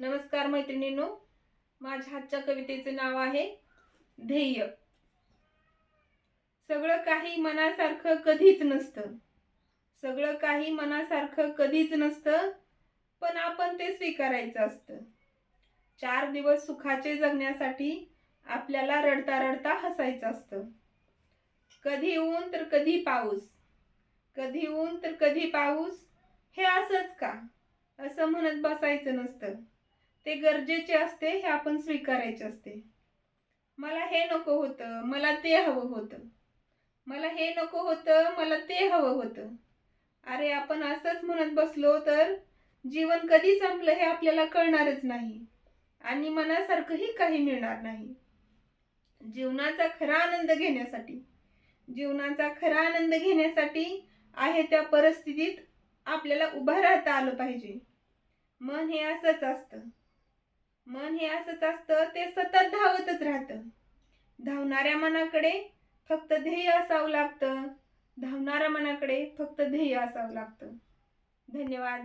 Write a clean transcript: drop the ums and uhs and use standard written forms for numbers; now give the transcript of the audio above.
नमस्कार मैत्रिणींनो, माझ्या आजच्या कवितेचे नाव आहे ध्येय. सगळं काही मनासारखं कधीच नसतं. सगळं काही मनासारखं कधीच नसतं, पण आपण ते स्वीकारायचं असतं. 4 दिवस सुखाचे जगण्यासाठी आपल्याला रडता रडता हसायचं असतं. कधी ऊन तर कधी पाऊस, कधी ऊन तर कधी पाऊस, हे असंच का असं म्हणत बसायचं नसतं. ते गरजेचे असते, हे आपण स्वीकारायचे असते. मला हे नको होतं, मला ते हवं होतं. मला हे नको होतं, मला ते हवं होतं. अरे आपण असंच म्हणत बसलो तर जीवन कधी संपलं हे आपल्याला कळणारच नाही आणि मनासारखंही काही मिळणार नाही. जीवनाचा खरा आनंद घेण्यासाठी आहे त्या परिस्थितीत आपल्याला उभं राहता आलं पाहिजे. मन हे असंच असतं, ते सतत धावतच राहतं. धावणाऱ्या मनाकडे फक्त ध्येय असावं लागतं. धन्यवाद.